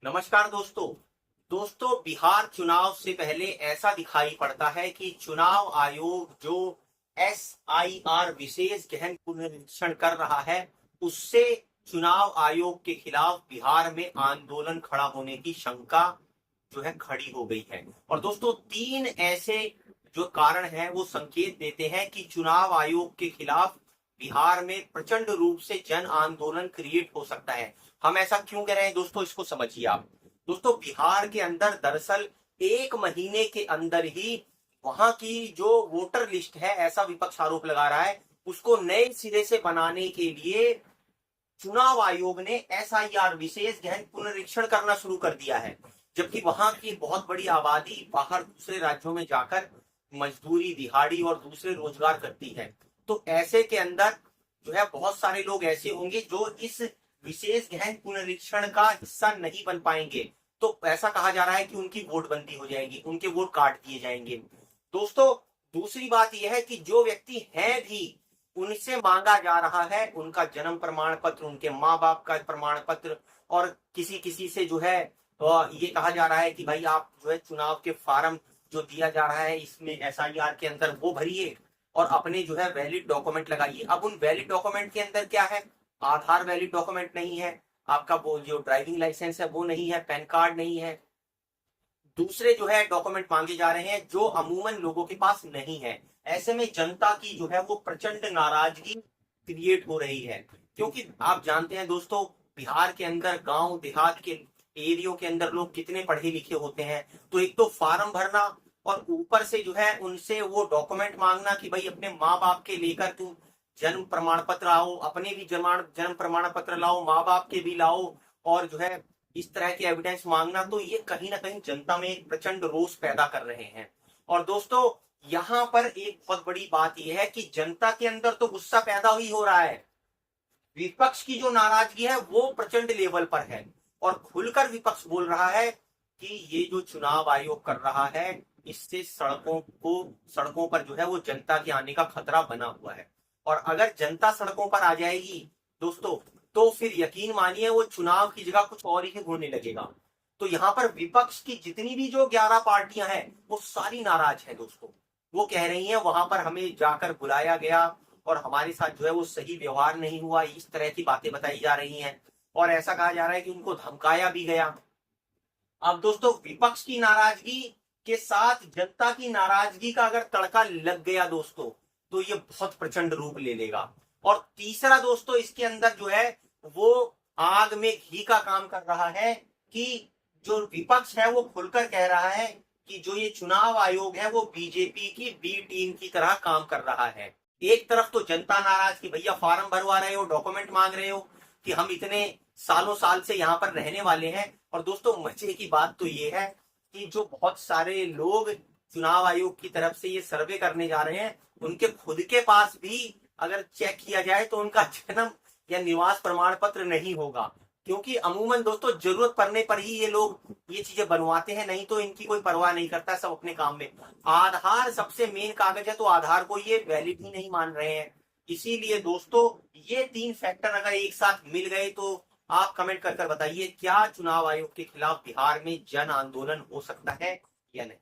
नमस्कार दोस्तों बिहार चुनाव से पहले ऐसा दिखाई पड़ता है कि चुनाव आयोग जो SIR विशेष गहन पुनरीक्षण कर रहा है उससे चुनाव आयोग के खिलाफ बिहार में आंदोलन खड़ा होने की शंका जो है खड़ी हो गई है। और दोस्तों तीन ऐसे जो कारण हैं वो संकेत देते हैं कि चुनाव आयोग के खिलाफ बिहार में प्रचंड रूप से जन आंदोलन क्रिएट हो सकता है। हम ऐसा क्यों कह रहे हैं दोस्तों, इसको समझिए आप। दोस्तों बिहार के अंदर दरअसल 1 महीने के अंदर ही वहां की जो वोटर लिस्ट है, ऐसा विपक्ष आरोप लगा रहा है, उसको नए सिरे से बनाने के लिए चुनाव आयोग ने SIR विशेष गहन पुनरीक्षण करना शुरू कर दिया है। जबकि वहां की बहुत बड़ी आबादी बाहर दूसरे राज्यों में जाकर मजदूरी, दिहाड़ी और दूसरे रोजगार करती है। तो ऐसे के अंदर जो है बहुत सारे लोग ऐसे होंगे जो इस विशेष गहन पुनरीक्षण का हिस्सा नहीं बन पाएंगे। तो ऐसा कहा जा रहा है कि उनकी वोटबंदी हो जाएगी, उनके वोट काट दिए जाएंगे। दोस्तों दूसरी बात यह है कि जो व्यक्ति हैं भी उनसे मांगा जा रहा है उनका जन्म प्रमाण पत्र, उनके माँ बाप का प्रमाण पत्र, और किसी किसी से जो है ये कहा जा रहा है कि भाई आप जो है चुनाव के फॉर्म जो दिया जा रहा है इसमें SIR के अंदर वो भरिए और अपने जो है वैलिड डॉक्यूमेंट लगाइए। अब उन वैलिड डॉक्यूमेंट के अंदर क्या है, आधार वैलिड डॉक्यूमेंट नहीं है, आपका वो जो ड्राइविंग लाइसेंस है वो नहीं है, पैन कार्ड नहीं है, दूसरे जो है डॉक्यूमेंट मांगे जा रहे हैं जो अमूमन लोगों के पास नहीं है। ऐसे में जनता की जो है वो प्रचंड नाराजगी क्रिएट हो रही है। क्योंकि आप जानते हैं दोस्तों बिहार के अंदर गांव देहात के एरियो के अंदर लोग कितने पढ़े लिखे होते हैं। तो एक तो फार्म भरना और ऊपर से जो है उनसे वो डॉक्यूमेंट मांगना कि भाई अपने माँ बाप के लेकर तुम जन्म प्रमाण पत्र आओ, अपने भी जन्म प्रमाण पत्र लाओ, माँ बाप के भी लाओ, और जो है इस तरह के एविडेंस मांगना, तो ये कहीं ना कहीं जनता में एक प्रचंड रोष पैदा कर रहे हैं। और दोस्तों यहाँ पर एक बहुत बड़ी बात यह है कि जनता के अंदर तो गुस्सा पैदा ही हो रहा है, विपक्ष की जो नाराजगी है वो प्रचंड लेवल पर है। और खुलकर विपक्ष बोल रहा है कि ये जो चुनाव आयोग कर रहा है इससे सड़कों पर जो है वो जनता के आने का खतरा बना हुआ है। और अगर जनता सड़कों पर आ जाएगी दोस्तों तो फिर यकीन मानिए वो चुनाव की जगह कुछ और ही होने लगेगा। तो यहाँ पर विपक्ष की जितनी भी जो 11 पार्टियां हैं वो सारी नाराज है दोस्तों। वो कह रही हैं वहां पर हमें जाकर बुलाया गया और हमारे साथ जो है वो सही व्यवहार नहीं हुआ, इस तरह की बातें बताई जा रही हैं। और ऐसा कहा जा रहा है कि उनको धमकाया भी गया। अब दोस्तों विपक्ष की नाराजगी के साथ जनता की नाराजगी का अगर तड़का लग गया दोस्तों तो ये बहुत प्रचंड रूप ले लेगा। और तीसरा दोस्तों इसके अंदर जो है वो आग में घी का काम कर रहा है कि जो विपक्ष है वो खुलकर कह रहा है कि जो ये चुनाव आयोग है वो बीजेपी की बी टीम की तरह काम कर रहा है। एक तरफ तो जनता नाराज कि भैया फॉर्म भरवा रहे हो, डॉक्यूमेंट मांग रहे हो कि हम इतने सालों साल से यहाँ पर रहने वाले हैं। और दोस्तों मजे की बात तो ये है कि जो बहुत सारे लोग चुनाव आयोग की तरफ से ये सर्वे करने जा रहे हैं उनके खुद के पास भी अगर चेक किया जाए तो उनका जन्म या निवास प्रमाण पत्र नहीं होगा। क्योंकि अमूमन दोस्तों जरूरत पड़ने पर ही ये लोग ये चीजें बनवाते हैं, नहीं तो इनकी कोई परवाह नहीं करता, सब अपने काम में। आधार सबसे मेन कागज है तो आधार को ये वैलिड ही नहीं मान रहे हैं। इसीलिए दोस्तों ये 3 फैक्टर अगर एक साथ मिल गए तो आप कमेंट कर बताइए क्या चुनाव आयोग के खिलाफ बिहार में जन आंदोलन हो सकता है या नहीं।